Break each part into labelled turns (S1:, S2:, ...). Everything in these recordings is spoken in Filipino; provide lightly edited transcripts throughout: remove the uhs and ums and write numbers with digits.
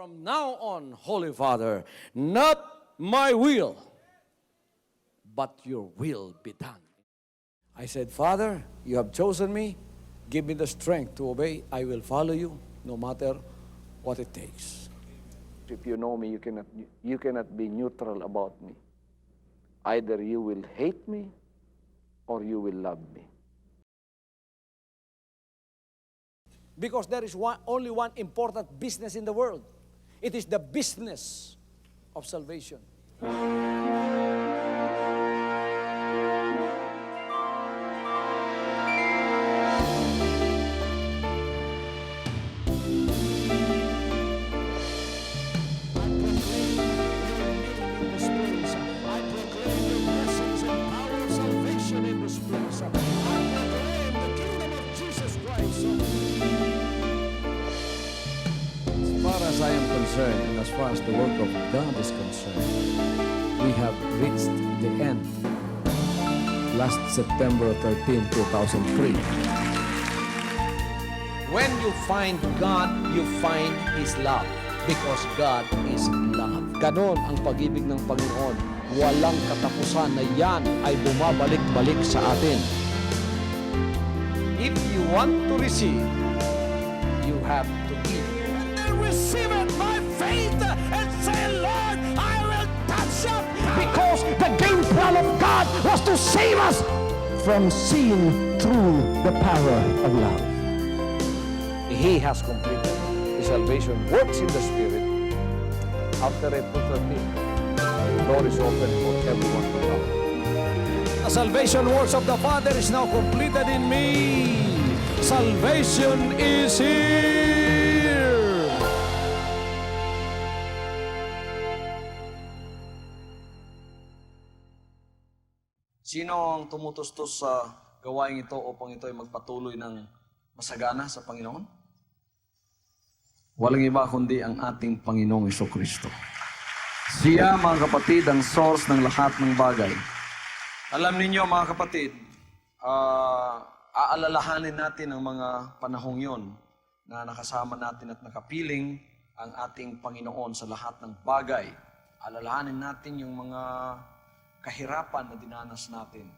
S1: From now on, Holy Father, not my will, but your will be done. I said, Father, you have chosen me. Give me the strength to obey. I will follow you no matter what it takes.
S2: If you know me, you cannot be neutral about me. Either you will hate me or you will love me.
S1: Because there is only one important business in the world. It is the business of salvation. As I am concerned, and as far as the work of God is concerned, we have reached the end last September 13, 2003. When you find God, you find His love, because God is love. Ganon ang pag-ibig ng Panginoon. Walang katapusan na yan ay bumabalik-balik sa atin. If you want to receive, you have to give. Receive it by faith and say, Lord, I will touch up. Because the game plan of God was to save us from sin through the power of love. He has completed. His salvation works in the Spirit. After April 13, the door is open for everyone to come. The salvation works of the Father is now completed in me. Salvation is here.
S3: Sino ang tumutustos sa gawain ito upang ito ay magpatuloy ng masagana sa Panginoon? Walang iba kundi ang ating Panginoong Jesucristo. Siya, mga kapatid, ang source ng lahat ng bagay. Alam ninyo, mga kapatid, aalalahanin natin ang mga panahong yon na nakasama natin at nakapiling ang ating Panginoon sa lahat ng bagay. Alalahanin natin yung mga kahirapan na dinanas natin.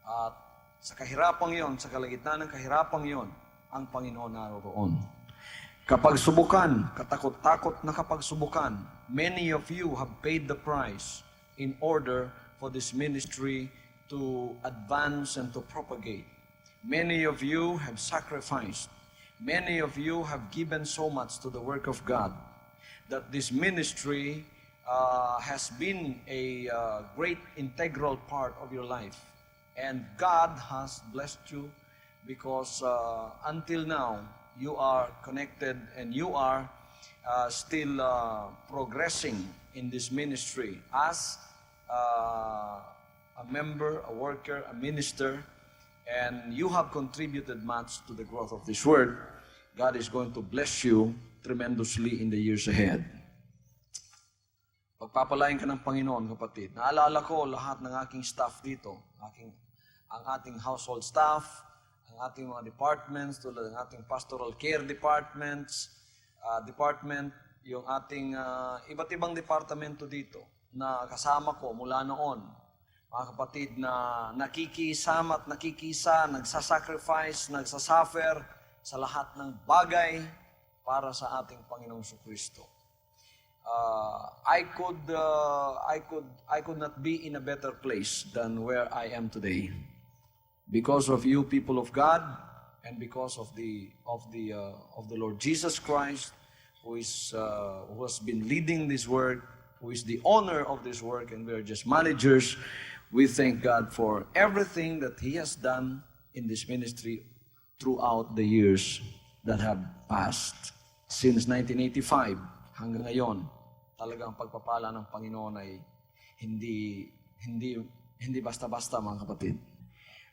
S3: At sa kahirapang yon, sa kalagitnaan ng kahirapang yon, ang Panginoon naroon. Kapag subukan, katakot-takot na kapag subukan, many of you have paid the price in order for this ministry to advance and to propagate. Many of you have sacrificed. Many of you have given so much to the work of God that this ministry has been a great integral part of your life. And God has blessed you because until now, you are connected and you are still progressing in this ministry as a member, a worker, a minister, and you have contributed much to the growth of this word. God is going to bless you tremendously in the years ahead. Pagpapalain ka ng Panginoon, kapatid. Naalala ko lahat ng aking staff dito. Ang ating household staff, ang ating mga departments, tulad ng ating pastoral care department, yung ating iba't ibang departamento dito na kasama ko mula noon. Mga kapatid na nakikisama at nakikisa, nagsasacrifice, nagsasuffer sa lahat ng bagay para sa ating Panginoong Jesucristo. I could not be in a better place than where I am today, because of you, people of God, and because of the Lord Jesus Christ, who has been leading this work, who is the owner of this work, and we are just managers. We thank God for everything that He has done in this ministry throughout the years that have passed since 1985 hanggang ngayon. Talagang pagpapala ng Panginoon ay hindi basta-basta, mga kapatid.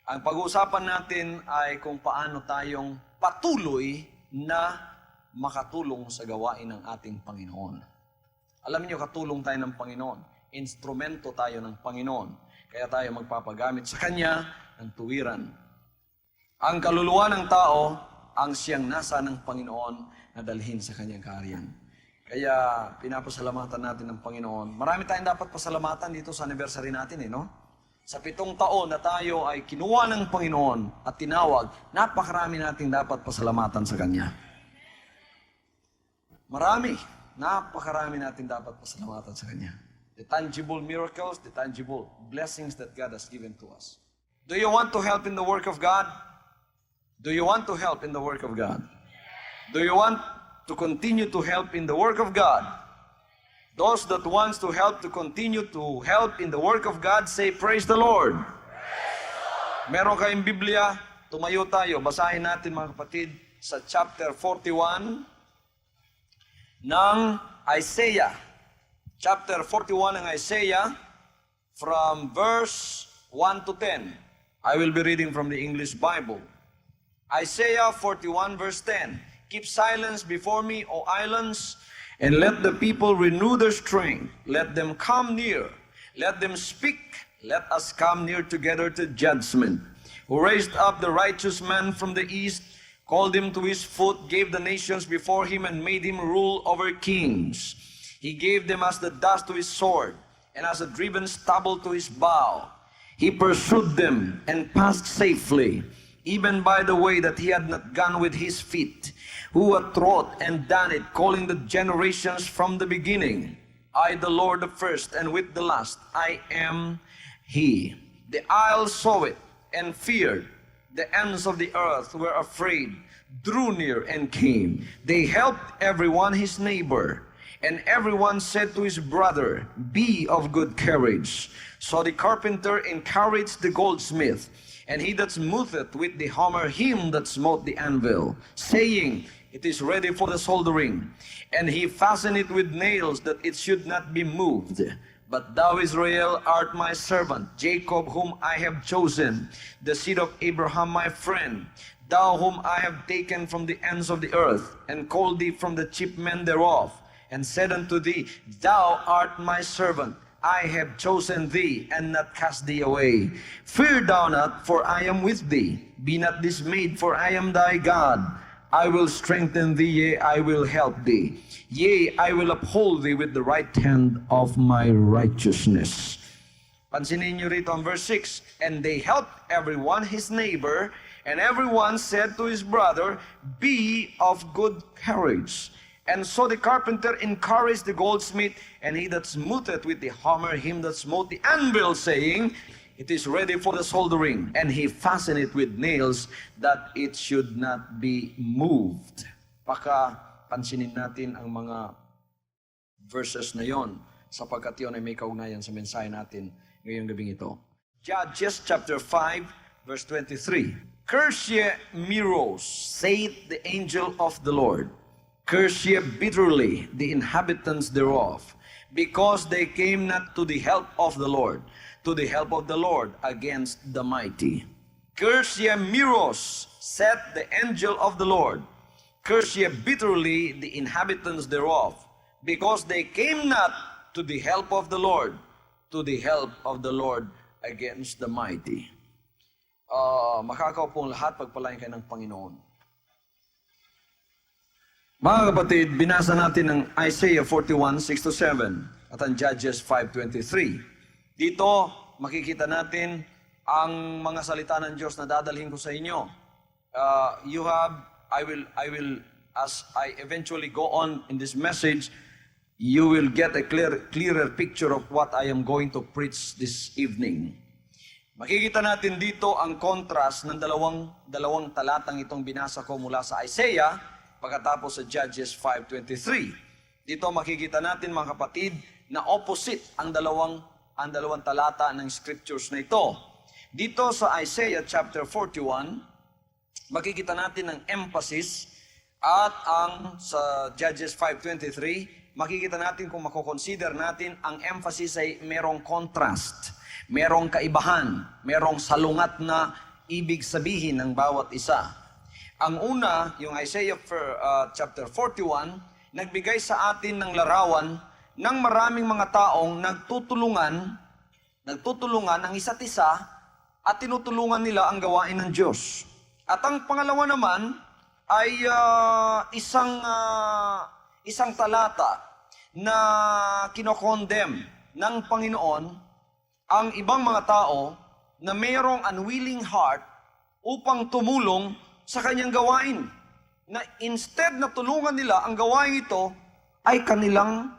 S3: Ang pag-uusapan natin ay kung paano tayong patuloy na makatulong sa gawain ng ating Panginoon. Alam niyo, katulong tayo ng Panginoon. Instrumento tayo ng Panginoon. Kaya tayo magpapagamit sa Kanya ng tuwiran. Ang kaluluwa ng tao ang siyang nasa ng Panginoon na dalhin sa Kanyang kaharian. Kaya pinapasalamatan natin ng Panginoon. Marami tayong dapat pasalamatan dito sa anniversary natin, no? Sa 7 taon na tayo ay kinuha ng Panginoon at tinawag, napakarami nating dapat pasalamatan sa Kanya. Napakarami natin dapat pasalamatan sa Kanya. The tangible miracles, the tangible blessings that God has given to us. Do you want to help in the work of God? Do you want to help in the work of God? Do you want to continue to help in the work of God? Those that wants to help to continue to help in the work of God, say, praise the Lord. Meron kayong Biblia, tumayo tayo. Basahin natin mga kapatid sa chapter 41 ng Isaiah. Chapter 41 ng Isaiah from verse 1 to 10. I will be reading from the English Bible. Isaiah 41 verse 10. Keep silence before me, O islands, and let the people renew their strength. Let them come near. Let them speak. Let us come near together to judgment. Who raised up the righteous man from the east, called him to his foot, gave the nations before him, and made him rule over kings. He gave them as the dust to his sword, and as a driven stubble to his bow. He pursued them and passed safely, even by the way that he had not gone with his feet. Who had wrought and done it, calling the generations from the beginning. I, the Lord, the first, and with the last, I am He. The isles saw it and feared. The ends of the earth were afraid, drew near and came. They helped everyone his neighbor, and everyone said to his brother, be of good courage. So the carpenter encouraged the goldsmith, and he that smootheth with the hammer him that smote the anvil, saying, it is ready for the soldering. And he fastened it with nails, that it should not be moved. But thou, Israel, art my servant, Jacob, whom I have chosen, the seed of Abraham my friend. Thou whom I have taken from the ends of the earth, and called thee from the chief men thereof, and said unto thee, thou art my servant. I have chosen thee, and not cast thee away. Fear thou not, for I am with thee. Be not dismayed, for I am thy God. I will strengthen thee, yea, I will help thee. Yea, I will uphold thee with the right hand of my righteousness. Pansinin niyo rito ang verse 6. And they helped everyone his neighbor, and everyone said to his brother, be of good courage. And so the carpenter encouraged the goldsmith, and he that smootheth with the hammer him that smote the anvil, saying, it is ready for the soldering. And he fastened it with nails, that it should not be moved. Pansinin natin ang mga verses na yon, sapagkat yun ay may kaugnayan sa mensahe natin ngayong gabing ito. Judges chapter 5, verse 23. Curse ye Meroz, saith the angel of the Lord. Curse ye bitterly the inhabitants thereof, because they came not to the help of the Lord, to the help of the Lord against the mighty. Curse ye Meroz, saith the angel of the Lord. Curse ye bitterly the inhabitants thereof, because they came not to the help of the Lord, to the help of the Lord against the mighty. Makakaupong lahat, pagpalain kayo ng Panginoon. Mga kapatid, binasa natin ang Isaiah 41, 6-7 at ang Judges 5:23. Dito, makikita natin ang mga salita ng Diyos na dadalhin ko sa inyo. I will, as I eventually go on in this message, you will get a clearer picture of what I am going to preach this evening. Makikita natin dito ang contrast ng dalawang talatang itong binasa ko mula sa Isaiah, pagkatapos sa Judges 5:23. Dito makikita natin, mga kapatid, na opposite ang dalawang talata ng scriptures na ito. Dito sa Isaiah chapter 41, makikita natin ang emphasis, at ang sa Judges 5:23, makikita natin kung makoconsider natin, ang emphasis ay merong contrast, merong kaibahan, merong salungat na ibig sabihin ng bawat isa. Ang una, yung Isaiah chapter 41, nagbigay sa atin ng larawan ng maraming mga taong nagtutulungan ang isa't isa at tinutulungan nila ang gawain ng Diyos. At ang pangalawa naman ay isang talata na kinokondem ng Panginoon ang ibang mga tao na mayroong unwilling heart upang tumulong sa kanyang gawain. Na instead na tulungan nila ang gawain ito, ay kanilang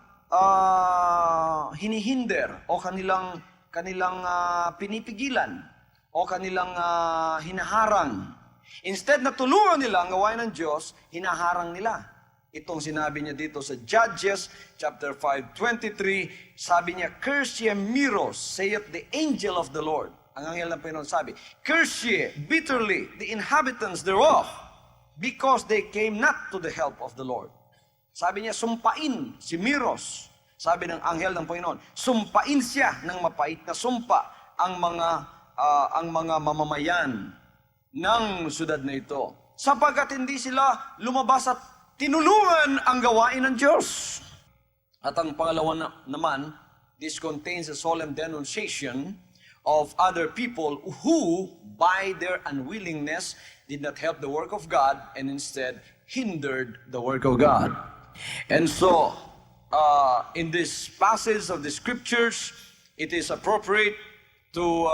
S3: hinihinder o kanilang pinipigilan o kanilang hinaharang. Instead na tulungan nila ang gawain ng Diyos, hinaharang nila. Itong sinabi niya dito sa Judges chapter 5:23, sabi niya, "Curse ye Meroz, saith the angel of the Lord." Ang anghel ng Panginoon sabi, "Curse ye bitterly the inhabitants thereof, because they came not to the help of the Lord." Sabi niya, sumpain si Meroz. Sabi ng anghel ng Panginoon, sumpain siya ng mapait na sumpa ang mga mamamayan ng syudad na ito, sapagkat hindi sila lumabas at tinulungan ang gawain ng Diyos. At ang pangalawa naman, this contains a solemn denunciation of other people who, by their unwillingness, did not help the work of God and instead hindered the work of God. And so, in this passage of the scriptures, it is appropriate to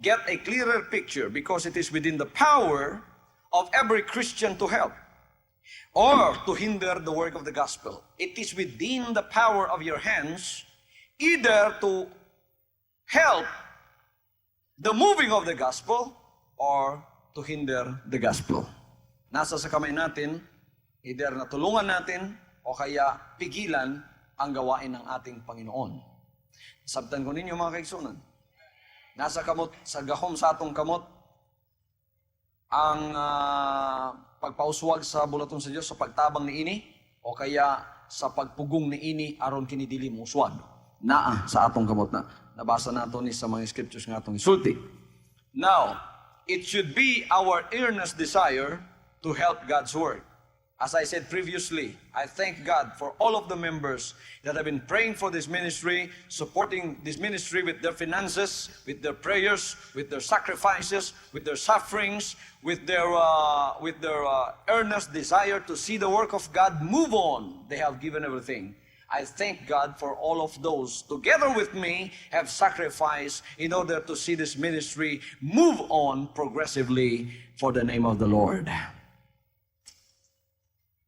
S3: get a clearer picture, because it is within the power of every Christian to help or to hinder the work of the gospel. It is within the power of your hands either to help the moving of the gospel or to hinder the gospel. Nasa sa kamay natin, either na tulungan natin o kaya pigilan ang gawain ng ating Panginoon. Sabtan ko ninyo mga kaigsunan, nasa kamot, sa gahom sa atong kamot, ang pagpauswag sa bulaton sa Diyos sa pagtabang ni ini o kaya sa pagpugong ni ini aron kinidili mo uswag. Naa sa atong kamot na. Nabasa nato ni sa mga scriptures nga atong isulti. Now, it should be our earnest desire to help God's work. As I said previously, I thank God for all of the members that have been praying for this ministry, supporting this ministry with their finances, with their prayers, with their sacrifices, with their sufferings, with their earnest desire to see the work of God move on. They have given everything. I thank God for all of those, together with me, have sacrificed in order to see this ministry move on progressively for the name of the Lord.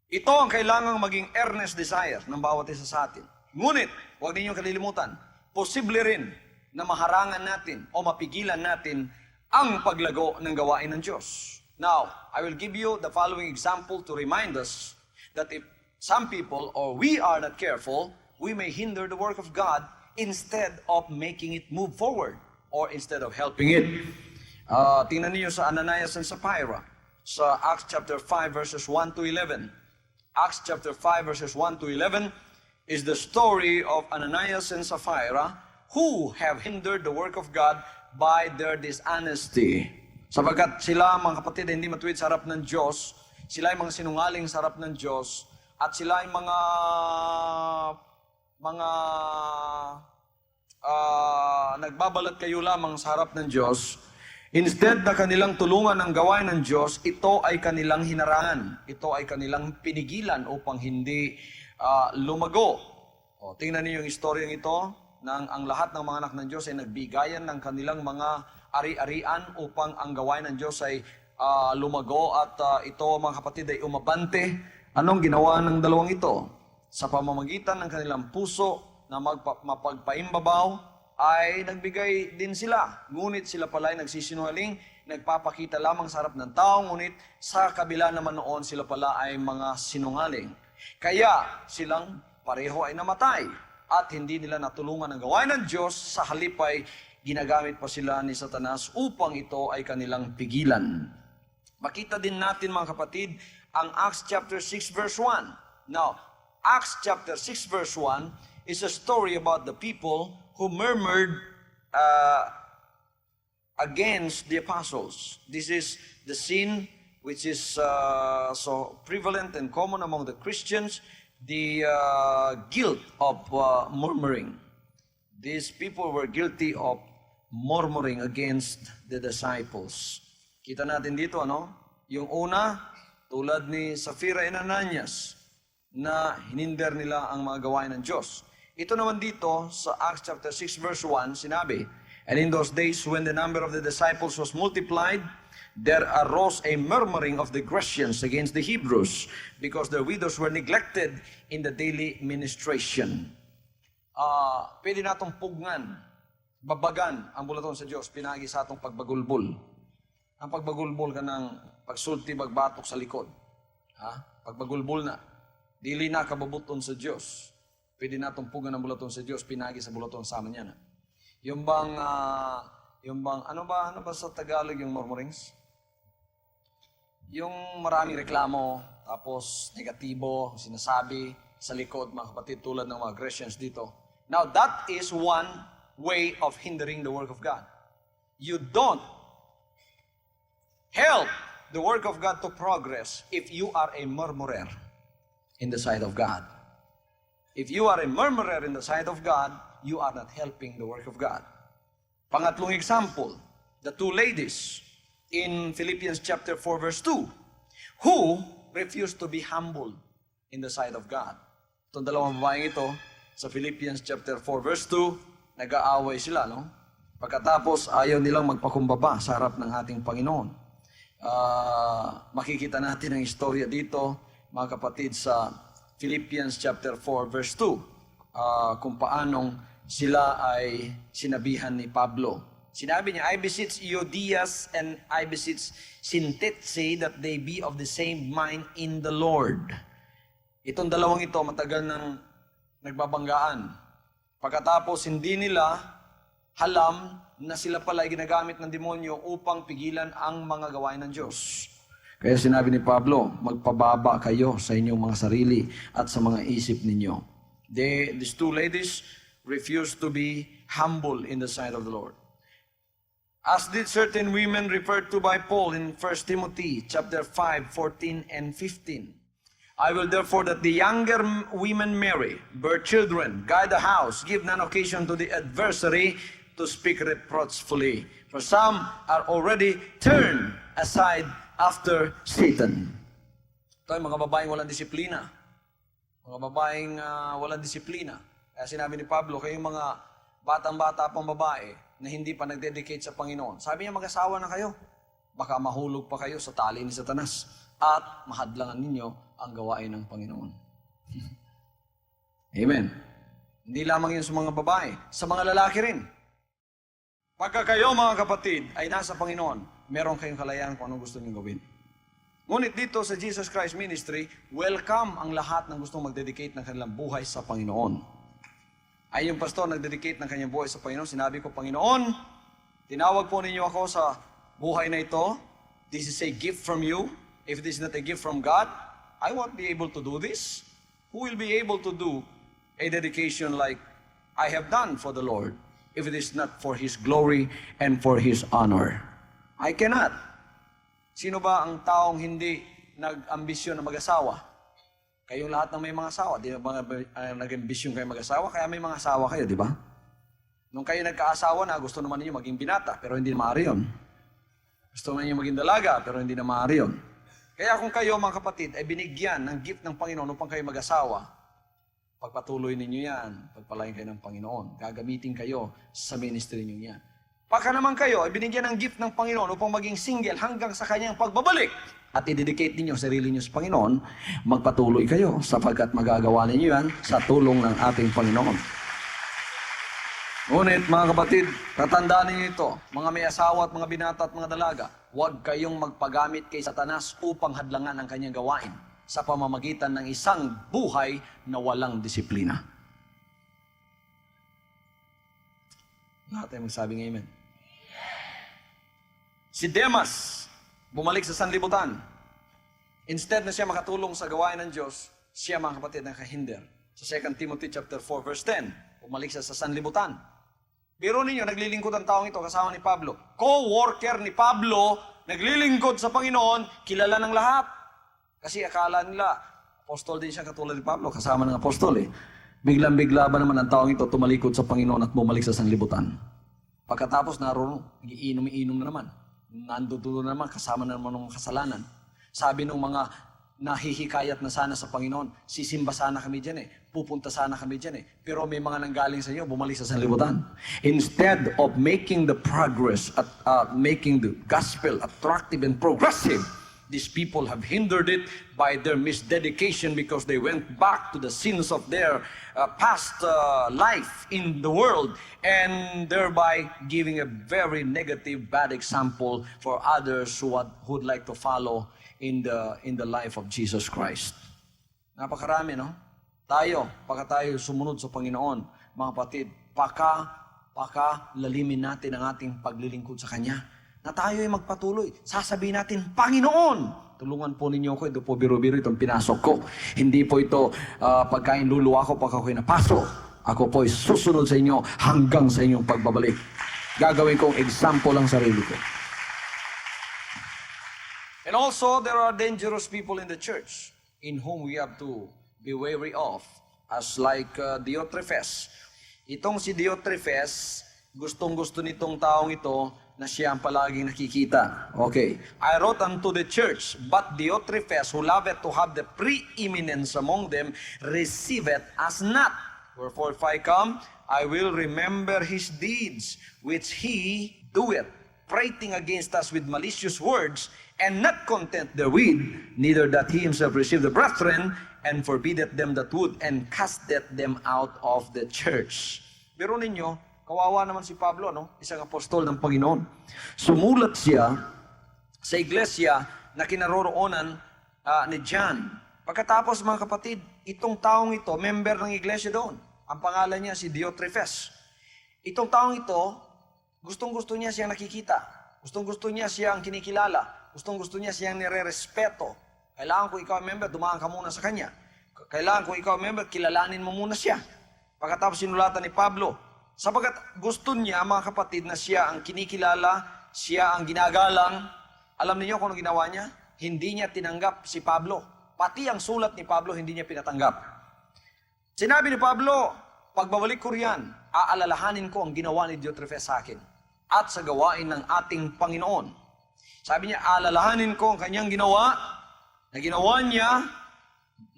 S3: Ito ang kailangang maging earnest desire ng bawat isa sa atin. Ngunit, huwag ninyong kalilimutan, posible rin na maharangan natin o mapigilan natin ang paglago ng gawain ng Diyos. Now, I will give you the following example to remind us that if some people or we are not careful, we may hinder the work of God instead of making it move forward or instead of helping it. Tingnan niyo sa Ananias and Sapphira sa Acts chapter 5 verses 1 to 11. Acts chapter 5 verses 1 to 11 is the story of Ananias and Sapphira who have hindered the work of God by their dishonesty. Sapagkat sila, mga kapatid, hindi matuwid sa harap ng Diyos, sila ay mga sinungaling sa harap ng Diyos, at sila ay mga nagbabalat kayo lamang sa harap ng Diyos. Instead na kanilang tulungan ang gawain ng Diyos, ito ay kanilang hinarangan. Ito ay kanilang pinigilan upang hindi lumago. O, tingnan niyo yung istoryang ito, nang ang lahat ng mga anak ng Diyos ay nagbigayan ng kanilang mga ari-arian upang ang gawain ng Diyos ay lumago at ito, mga kapatid, ay umabante. Anong ginawa ng dalawang ito? Sa pamamagitan ng kanilang puso na mapagpaimbabaw, ay nagbigay din sila. Ngunit sila pala ay nagsisinungaling, nagpapakita lamang sa harap ng tao, ngunit sa kabila naman noon sila pala ay mga sinungaling. Kaya silang pareho ay namatay at hindi nila natulungan ang gawain ng Diyos, sa halip ay ginagamit pa sila ni Satanas upang ito ay kanilang pigilan. Makita din natin, mga kapatid, ang Acts chapter 6 verse 1. Now, Acts chapter 6 verse 1 is a story about the people who murmured against the apostles. This is the sin which is so prevalent and common among the Christians, the guilt of murmuring. These people were guilty of murmuring against the disciples. Kita natin dito, ano? Yung una, tulad ni Sapphira and Ananias, na hininder nila ang mga gawain ng Diyos. Ito naman dito sa Acts chapter 6 verse 1, sinabi, "And in those days when the number of the disciples was multiplied, there arose a murmuring of the Grecians against the Hebrews, because their widows were neglected in the daily ministration." Pwede natong pugnan, babagan ang bulaton sa Diyos, pinagi sa atong pagbagulbol. Ang pagbagulbol ka ng pagsulti, bagbatok sa likod. Pagbagulbol na. Dili na kababuton sa Diyos. Pwede na tumpugan ang bulaton sa Diyos, pinagi sa bulaton sa amin yan. Yung bang, ano ba sa Tagalog yung murmurings? Yung maraming reklamo, tapos negatibo, sinasabi sa likod, mga kapatid, tulad ng mga Grecians dito. Now, that is one way of hindering the work of God. You don't help the work of God to progress if you are a murmurer in the sight of God. If you are a murmurer in the sight of God, you are not helping the work of God. Pangatlong example, the two ladies in Philippians chapter 4 verse 2, who refused to be humble in the sight of God. Itong dalawang babaeng ito, sa Philippians chapter 4 verse 2, nag-aaway sila, no? Pagkatapos, ayaw nilang magpakumbaba sa harap ng ating Panginoon. Makikita natin ang istorya dito, mga kapatid, sa Philippians chapter 4 verse 2, kung paanong sila ay sinabihan ni Pablo. Sinabi niya, "I beseech Euodias and I beseech Syntyche that they be of the same mind in the Lord." Itong dalawang ito, matagal nang nagbabanggaan. Pagkatapos, hindi nila alam na sila pala ay ginagamit ng demonyo upang pigilan ang mga gawain ng Diyos. Kaya sinabi ni Pablo, magpababa kayo sa inyong mga sarili at sa mga isip ninyo. These two ladies refused to be humble in the sight of the Lord. As did certain women referred to by Paul in 1 Timothy chapter 5, 14 and 15. "I will therefore that the younger women marry, bear children, guide the house, give none occasion to the adversary to speak reproachfully. For some are already turned aside after Satan." Ito ay mga babaeng walang disiplina. Mga babaeng walang disiplina. Kaya sinabi ni Pablo, kayong mga batang-bata pang babae na hindi pa nagdedicate sa Panginoon. Sabi niya, mag-asawa na kayo. Baka mahulog pa kayo sa tali ni Satanas at mahadlangan ninyo ang gawain ng Panginoon. Amen. Hindi lamang yun sa mga babae, sa mga lalaki rin. Pagka kayo, mga kapatid, ay nasa Panginoon, meron kayong kalayaan kung anong gusto niyong gawin. Ngunit dito sa Jesus Christ Ministry, welcome ang lahat ng gustong mag-dedicate ng kanilang buhay sa Panginoon. Ay yung pastor nag-dedicate ng kanyang buhay sa Panginoon, sinabi ko, "Panginoon, tinawag po ninyo ako sa buhay na ito. This is a gift from you. If this is not a gift from God, I won't be able to do this. Who will be able to do a dedication like I have done for the Lord if it is not for His glory and for His honor? I cannot." Sino ba ang taong hindi nag-ambisyon na mag-asawa? Kayong lahat ng may mga asawa, di ba nag-ambisyon kayo mag-asawa? Kaya may mga asawa kayo, di ba? Nung kayo nagka-asawa na, gusto naman ninyo maging binata, pero hindi na maaari yun. Gusto naman ninyo maging dalaga, pero hindi na maaari yun. Kaya kung kayo, mga kapatid, ay binigyan ng gift ng Panginoon upang kayo mag-asawa, pagpatuloy ninyo yan, pagpalain kayo ng Panginoon. Gagamitin kayo sa ministry ninyo yan. Pagka naman kayo ay binigyan ng gift ng Panginoon upang maging single hanggang sa kanyang pagbabalik at i-dedicate ninyo sarili ninyo sa Panginoon, magpatuloy kayo sapagkat magagawa ninyo yan sa tulong ng ating Panginoon. Ngunit mga kapatid, tatandaan ninyo ito, mga may asawa at mga binata at mga dalaga, huwag kayong magpagamit kay Satanas upang hadlangan ang kanyang gawain sa pamamagitan ng isang buhay na walang disiplina. Lahat ay magsabing amen. Si Demas, bumalik sa sanlibutan. Instead na siya makatulong sa gawain ng Diyos, siya mga kapatid nakahinder. Sa 2 Timothy chapter 4 verse 10, bumalik siya sa sanlibutan. Biro ninyo, naglilingkod ang taong ito kasama ni Pablo. Co-worker ni Pablo, naglilingkod sa Panginoon, kilala ng lahat. Kasi akala nila, apostol din siya katulad ni Pablo, kasama ng apostol eh. Biglang-bigla ba naman ang taong ito tumalikod sa Panginoon at bumalik sa sanlibutan? Pagkatapos naroon, iinom na naman. Nandudulo na naman, kasama na naman ng kasalanan. Sabi ng mga nahihikayat na sana sa Panginoon. Sisimba sana kami dyan Pupunta sana kami dyan Pero may mga nanggaling sa inyo, bumalik sa sanlibutan. Instead of making the progress at making the gospel attractive and progressive, these people have hindered it by their misdedication because they went back to the sins of their past life in the world and thereby giving a very negative, bad example for others who would like to follow in the life of Jesus Christ. Napakarami, no? Pagka tayo sumunod sa Panginoon, mga kapatid, lalimin natin ang ating paglilingkod sa Kanya. Na tayo ay magpatuloy. Sasabihin natin, Panginoon, tulungan po ninyo ako. Ito po biro-biro itong pinasok ko. Hindi po ito pagkain luluwa ko pagka ako'y napasok. Ako po ay susunod sa inyo hanggang sa inyong pagbabalik. Gagawin kong example ang sarili ko. And also, there are dangerous people in the church in whom we have to be wary of, as like Diotrephes. Itong si Diotrephes, gustong-gusto nitong taong ito na siya ang palaging nakikita. Okay. I wrote unto the church, but Diotrephes, who loveth to have the preeminence among them, receiveth us not. Wherefore, if I come, I will remember his deeds, which he doeth, prating against us with malicious words, and not content therewith, neither that he himself receive the brethren, and forbiddeth them that would, and casteth them out of the church. Pero ninyo, kawawa naman si Pablo, no? Isang apostol ng Panginoon. Sumulat siya sa iglesia na kinaroroonan ni John. Pagkatapos, mga kapatid, itong taong ito, member ng iglesia doon. Ang pangalan niya si Diotrephes. Itong taong ito, gustong-gusto niya siyang nakikita. Gustong-gusto niya siyang kinikilala. Gustong-gusto niya siyang nire-respeto. Kailangan kung ikaw ang member, dumaan ka muna sa kanya. Kailangan kung ikaw ang member, kilalanin mo muna siya. Pagkatapos sinulatan ni Pablo, sapagkat gusto niya, mga kapatid, na siya ang kinikilala, siya ang ginagalang. Alam niyo kung ano ginawa niya? Hindi niya tinanggap si Pablo. Pati ang sulat ni Pablo, hindi niya pinatanggap. Sinabi ni Pablo, pagbabalik ko riyan, aalalahanin ko ang ginawa ni Diotrephes sa akin at sa gawain ng ating Panginoon. Sabi niya, aalalahanin ko ang kanyang ginawa, na ginawa niya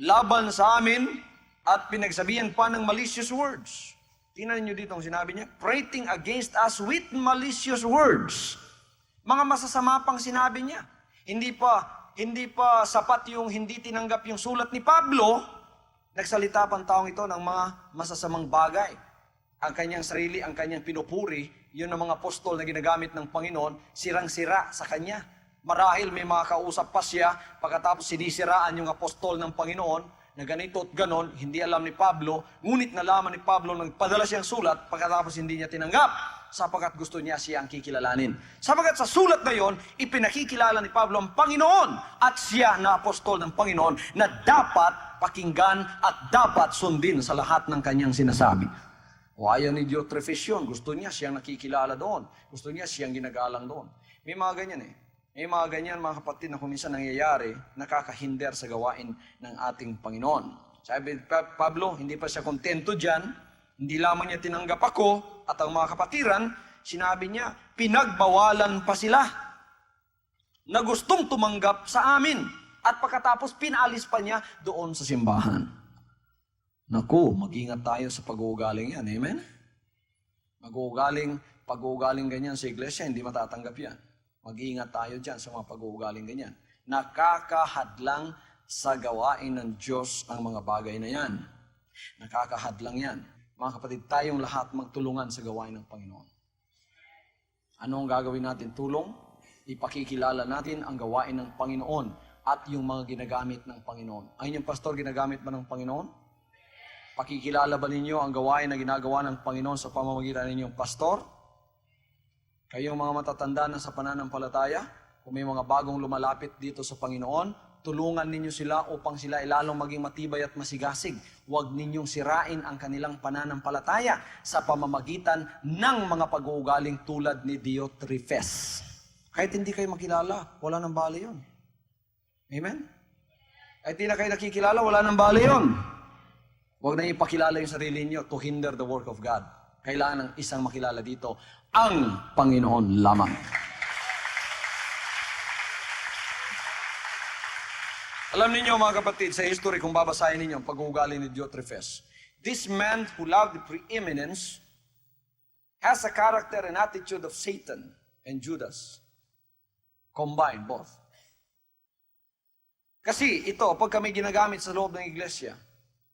S3: laban sa amin at pinagsabihan pa ng malicious words. Tingnan niyo dito ang sinabi niya, prating against us with malicious words. Mga masasama pang sinabi niya. Hindi pa sapat yung hindi tinanggap yung sulat ni Pablo, nagsalita pang taong ito ng mga masasamang bagay. Ang kanyang sarili, ang kanyang pinupuri, yun ang mga apostol na ginagamit ng Panginoon, sirang-sira sa kanya. Marahil may mga kausap pa siya, pagkatapos sinisiraan yung apostol ng Panginoon, na ganito at ganon, hindi alam ni Pablo, ngunit nalaman ni Pablo nagpadala siyang sulat, pagkatapos hindi niya tinanggap, sapagkat gusto niya siyang kikilalanin. Sapagkat sa sulat na yon, ipinakikilala ni Pablo ang Panginoon at siya na apostol ng Panginoon na dapat pakinggan at dapat sundin sa lahat ng kanyang sinasabi. O ayaw ni Diotrephes yun, gusto niya siyang nakikilala doon, gusto niya siyang ginagalang doon. May mga ganyan May mga ganyan, mga kapatid, na kung minsan nangyayari, nakakahinder sa gawain ng ating Panginoon. Sabi ni Pablo, hindi pa siya kontento dyan, hindi lamang niya tinanggap ako at ang mga kapatiran, sinabi niya, pinagbawalan pa sila na gustong tumanggap sa amin. At pagkatapos, pinaalis pa niya doon sa simbahan. Naku, mag-ingat tayo sa pag-uugaling yan. Amen? Pag-uugaling ganyan sa iglesia, hindi matatanggap yan. Mag-iingat tayo dyan sa mga pag-uugaling ganyan. Nakakahadlang sa gawain ng Diyos ang mga bagay na yan. Nakakahadlang yan. Mga kapatid, tayong lahat magtulungan sa gawain ng Panginoon. Ano ang gagawin natin? Tulong? Ipakikilala natin ang gawain ng Panginoon at yung mga ginagamit ng Panginoon. Ay, yung pastor, ginagamit ba ng Panginoon? Pakikilala ba ninyo ang gawain na ginagawa ng Panginoon sa pamamagitan ninyong pastor? Kayong mga matatanda na sa pananampalataya, kung may mga bagong lumalapit dito sa Panginoon, tulungan ninyo sila upang sila ilalong maging matibay at masigasig. Huwag ninyong sirain ang kanilang pananampalataya sa pamamagitan ng mga pag-uugaling tulad ni Diotrephes. Kahit hindi kayo makilala, wala nang bali yun. Amen? Kahit hindi na kayo nakikilala, wala nang bali yun. Huwag na ipakilala yung sarili niyo to hinder the work of God. Kailangan ng isang makilala dito, ang Panginoon lamang. Alam ninyo mga kapatid, sa history, kung babasahin ninyo ang pag-uugali ni Diotrephes, this man who loved the preeminence has a character and attitude of Satan and Judas. Combined, both. Kasi ito, pag kami ginagamit sa loob ng iglesia,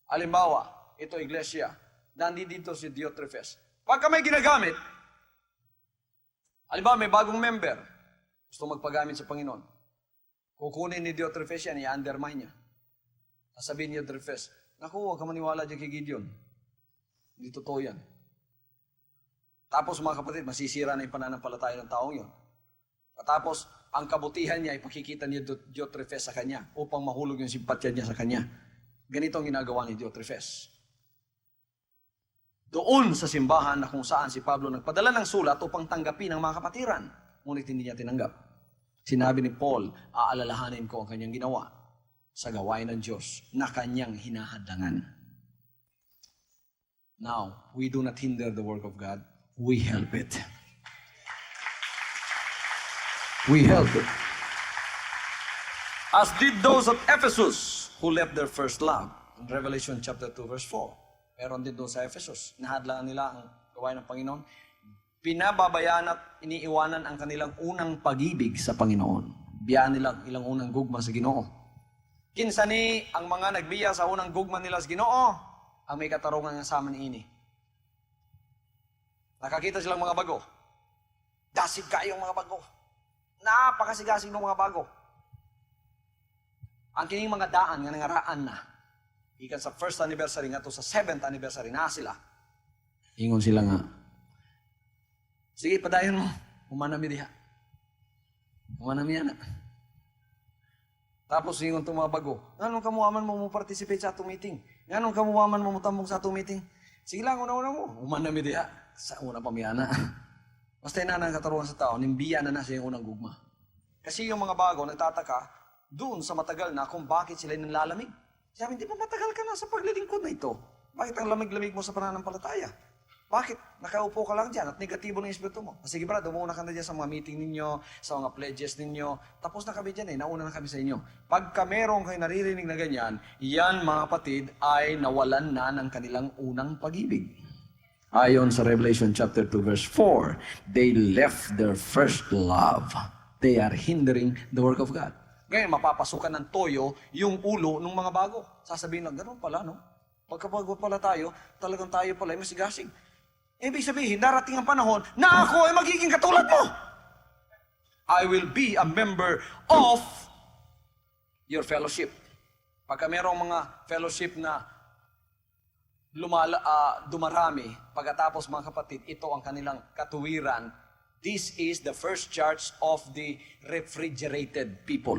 S3: halimbawa, ito iglesia, nandito si Diotrephes. Pag kami ginagamit, halimbawa may bagong member, gusto magpagamit sa Panginoon, kukunin ni Diotrephes yan, i-undermine niya. Sasabihin ni Diotrephes, naku, huwag ka maniwala dyan kay Gideon. Hindi totoo yan. Tapos mga kapatid, masisira na yung pananampalataya ng taong yun. Tapos, ang kabutihan niya, ipakikita ni Diotrephes sa kanya upang mahulog yung simpatya niya sa kanya. Ganito ang ginagawa ni Diotrephes. Doon sa simbahan na kung saan si Pablo nagpadala ng sulat upang tanggapin ang mga kapatiran, ngunit hindi niya tinanggap. Sinabi ni Paul, aalalahanin ko ang kanyang ginawa sa gawain ng Diyos na kanyang hinahadlangan. Now, we do not hinder the work of God. We help it. We help it. As did those of Ephesus who left their first love. In Revelation chapter 2 verse 4. Meron din doon sa Ephesus. Nahadlangan nila ang gawain ng Panginoon. Pinababayaan at iniiwanan ang kanilang unang pag-ibig sa Panginoon. Biyaan nila ilang unang gugma sa Ginoo. Kinsa ni ang mga nagbiya sa unang gugma nila sa Ginoo, ang may katarungan nga sama ni ini. Nakakita silang mga bago. Dasig kayong mga bago. Napakasigasig ng mga bago. Ang kining mga daan nga nangaraan na, ikan sa 1st anniversary nga to sa 7th anniversary na sila. Ingon sila nga, sige, padayon mo. Umanami diha. Umanami yan. Tapos ingon itong mga bago, nganong kamuaman mo participate sa atong meeting? Nganong kamuaman mo tambong sa atong meeting? Sige lang, una-una mo. Umanami diha. Sa unang pamiyana. Basta na ng kataruhan sa tao, nimbiya na siya yung unang gugma. Kasi yung mga bago, nagtataka, doon sa matagal na kung bakit sila nilalamig. Sabi, hindi ba matagal ka na sa paglilingkod na ito? Bakit ang lamig-lamig mo sa pananampalataya? Bakit? Nakaupo ka lang dyan at negatibo ng espiritu mo. Sige brad, umuna ka na dyan sa mga meeting ninyo, sa mga pledges ninyo. Tapos na kami dyan nauna na kami sa inyo. Pagka meron kayo naririnig na ganyan, yan mga kapatid ay nawalan na ng kanilang unang pag-ibig. Ayon sa Revelation chapter 2 verse 4, they left their first love. They are hindering the work of God. Ngayon, mapapasukan ng toyo yung ulo ng mga bago. Sasabihin lang, ganoon pala, no? Pagkabago pala tayo, talagang tayo pala ay masigasig. Ibig sabihin, darating ang panahon na ako ay magiging katulad mo. I will be a member of your fellowship. Pagka merong mga fellowship na dumarami, pagkatapos mga kapatid, ito ang kanilang katuwiran. This is the first church of the refrigerated people.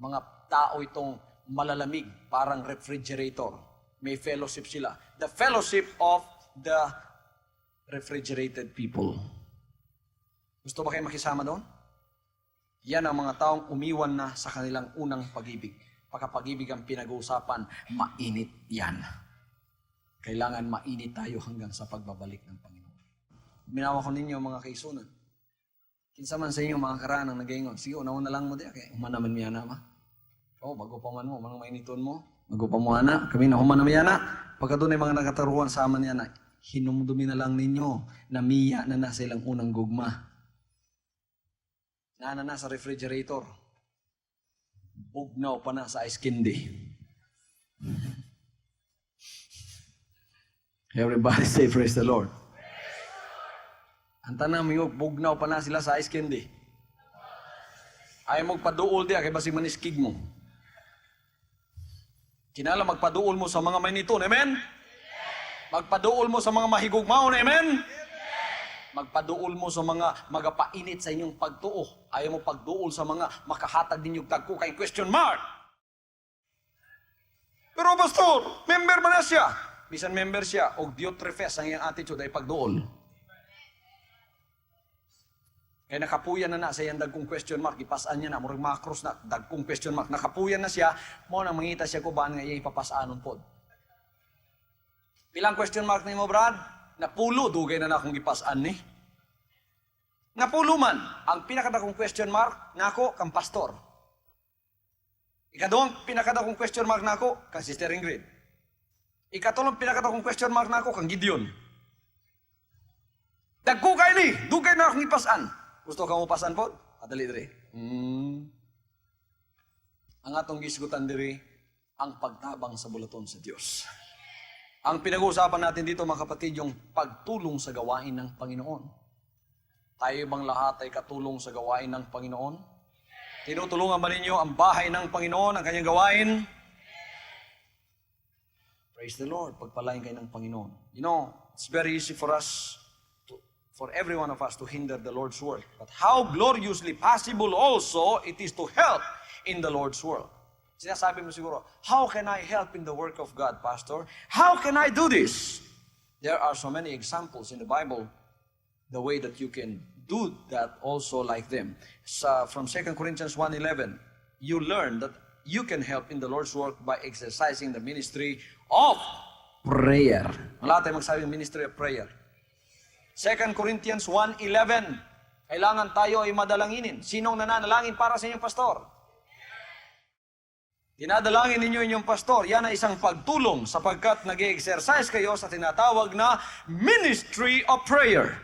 S3: Mga tao itong malalamig, parang refrigerator. May fellowship sila. The fellowship of the refrigerated people. Gusto ba kayo makisama doon? Yan ang mga taong umiwan na sa kanilang unang pag-ibig. Pagkapag-ibig ang pinag-uusapan, mainit yan. Kailangan mainit tayo hanggang sa pagbabalik ng Panginoon. Minawa ko ninyo mga kaisunan. Kinsa man sa inyo mga karanang nagaingon, sige, una lang mo di, okay, umanaman miya na ma. Bago pa man mo, manong mainiton mo, bago pa mo ana, kami na humanam miya na. Pagka doon ay mga nakataruan sa aman niya na, hinumdumi na lang ninyo, na miya na sa ilang unang gugma. Na sa refrigerator. Bugnaw pa na sa ice candy. Everybody say praise the Lord. Ang tanang mo, bugnaw pa na sila sa ice candy. Ayaw magpaduol diya, kaya basig maniskig mo. Kinala magpaduol mo sa mga mainiton, amen? Magpaduol mo sa mga mahigugmaon, amen? Magpaduol mo sa mga magapainit sa inyong pagtuo. Ayaw mo pagduol sa mga makahatag ninyong tagko kay question mark. Pero pastor, member man na siya. Bisan member siya, o Diotrephes ang iyang attitude ay pagduol. Kaya nakapuyan na sa iyang dagkong question mark, ipasaan niya na, murag makros na, dagkong question mark, nakapuyan na siya, mo na mangita siya ko ba nga iya ipapasaanon po. Pilang question mark ni mo, Brad? Napulo, dugay na akong ipasaan ni. Napulo man, ang pinakadakong question mark, nako, kang pastor. Ikadawang pinakadakong question mark na ako, kang Sister Ingrid. Ikatulong pinakadakong question mark na ako, kang Gideon. Dagko kayo ni, dugay na akong ipasan. Gusto ka mo pasan po? Adali diri. Ang atong gisgutan diri, ang pagtabang sa bulaton sa Dios. Ang pinag-uusapan natin dito mga kapatid, yung pagtulong sa gawain ng Panginoon. Tayo bang lahat ay katulong sa gawain ng Panginoon? Tinutulungan ba ninyo ang bahay ng Panginoon, ang kanyang gawain? Praise the Lord, pagpalain kayo ng Panginoon. You know, it's very easy for us, for every one of us to hinder the Lord's work. But how gloriously possible also it is to help in the Lord's work. Sinasabi mo siguro, how can I help in the work of God, Pastor? How can I do this? There are so many examples in the Bible, the way that you can do that also like them. From 2 Corinthians 1:11, you learn that you can help in the Lord's work by exercising the ministry of prayer. Wala tayo magsabing ministry of prayer. 2 Corinthians 1:11, kailangan tayo ay madalanginin. Sinong nananalangin para sa inyong pastor? Dinadalangin ninyo inyong pastor, yan ay isang pagtulong sapagkat nag-exercise kayo sa tinatawag na ministry of prayer.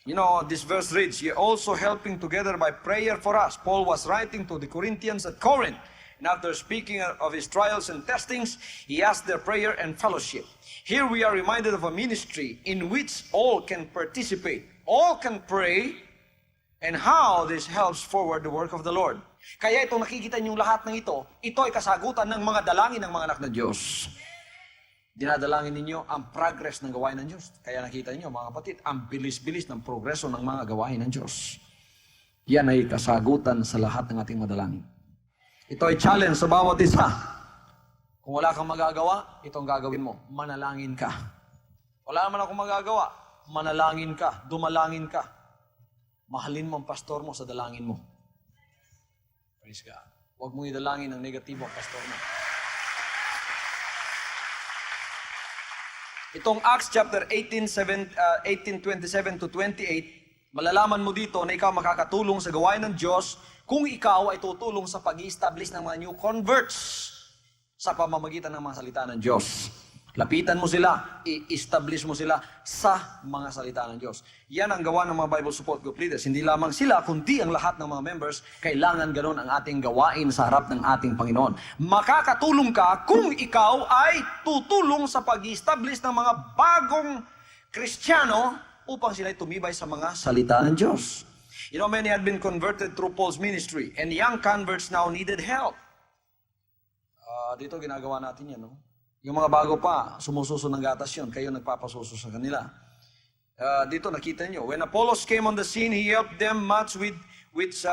S3: You know, this verse reads, "You're also helping together by prayer for us." Paul was writing to the Corinthians at Corinth, and after speaking of his trials and testings, he asked their prayer and fellowship. Here we are reminded of a ministry in which all can participate, all can pray, and how this helps forward the work of the Lord. Kaya itong nakikita niyong lahat ng ito ay kasagutan ng mga dalangin ng mga anak ng Diyos. Dinadalangin ninyo ang progress ng gawain ng Diyos. Kaya nakita niyo mga kapatid, ang bilis-bilis ng progreso ng mga gawain ng Diyos. Yan ay kasagutan sa lahat ng ating madalangin. Ito ay challenge sa bawat isa. Kung wala kang magagawa, ito ang gagawin mo. Manalangin ka. Wala naman akong magagawa. Manalangin ka. Dumalangin ka. Mahalin mo ang pastor mo sa dalangin mo. Praise God. Huwag mong idalangin ng negatibo ang pastor mo. Itong Acts chapter 18:27 to 28, malalaman mo dito na ikaw makakatulong sa gawain ng Diyos kung ikaw ay tutulong sa pag-establish ng mga new converts sa pamamagitan ng mga salita ng Diyos. Lapitan mo sila, i-establish mo sila sa mga salita ng Diyos. Yan ang gawa ng mga Bible Support Group leaders. Hindi lamang sila, kundi ang lahat ng mga members, kailangan ganun ang ating gawain sa harap ng ating Panginoon. Makakatulong ka kung ikaw ay tutulong sa pag-establish ng mga bagong Kristiyano upang sila tumibay sa mga salita ng Diyos. You know, many had been converted through Paul's ministry, and young converts now needed help. Dito ginagawa natin yan, no? Yung mga bago pa, sumususo ng gatas yun. Kayo nagpapasuso sa kanila. Dito nakita nyo, when Apollos came on the scene, he helped them much which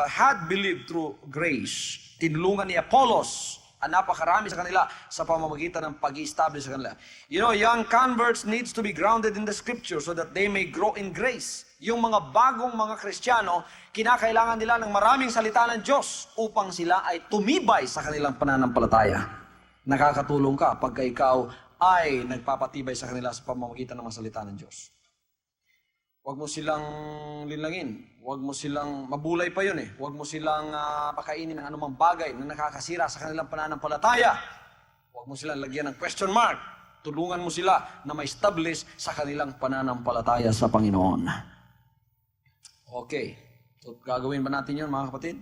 S3: had believed through grace. Tinulungan ni Apollos ang napakarami sa kanila sa pamamagitan ng pag-establish sa kanila. You know, young converts needs to be grounded in the scripture so that they may grow in grace. Yung mga bagong mga Kristiyano, kinakailangan nila ng maraming salita ng Diyos upang sila ay tumibay sa kanilang pananampalataya. Nakakatulong ka pagka ikaw ay nagpapatibay sa kanila sa pamamagitan ng mga salita ng Diyos. Huwag mo silang linlangin. Huwag mo silang, mabulay pa yun eh. Huwag mo silang pakainin ng anumang bagay na nakakasira sa kanilang pananampalataya. Huwag mo silang lagyan ng question mark. Tulungan mo sila na ma-establish sa kanilang pananampalataya sa Panginoon. Okay. So, gagawin ba natin yun, mga kapatid?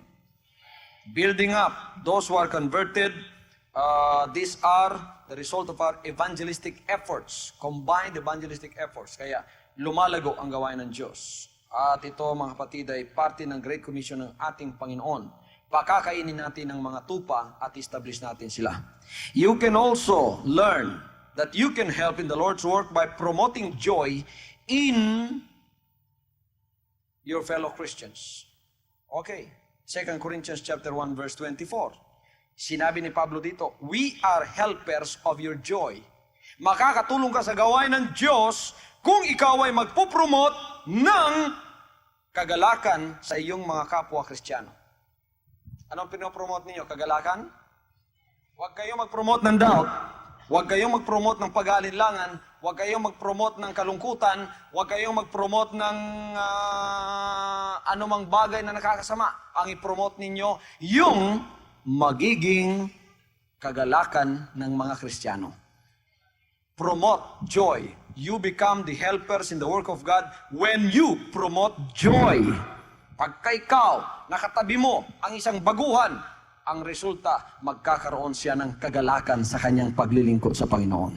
S3: Building up those who are converted. These are the result of our evangelistic efforts. Combined evangelistic efforts. Kaya, lumalago ang gawain ng Diyos. At ito, mga kapatid, ay parte ng Great Commission ng ating Panginoon. Pakakainin natin ng mga tupa at establish natin sila. You can also learn that you can help in the Lord's work by promoting joy in your fellow Christians. Okay. 2 Corinthians chapter 1 verse 24. Sinabi ni Pablo dito, we are helpers of your joy. Makakatulong ka sa gawain ng Diyos kung ikaw ay magpupromote ng kagalakan sa iyong mga kapwa Kristiyano. Anong pinopromote ninyo? Kagalakan? Huwag kayong mag-promote ng doubt. Huwag kayong mag-promote ng pag-aalinlangan. huwag kayong mag-promote ng kalungkutan, huwag kayong mag-promote ng anumang bagay na nakakasama. Ang i-promote ninyo, yung magiging kagalakan ng mga Kristiyano. Promote joy. You become the helpers in the work of God when you promote joy. Pagka ikaw, nakatabi mo ang isang baguhan, ang resulta, magkakaroon siya ng kagalakan sa kanyang paglilingkod sa Panginoon.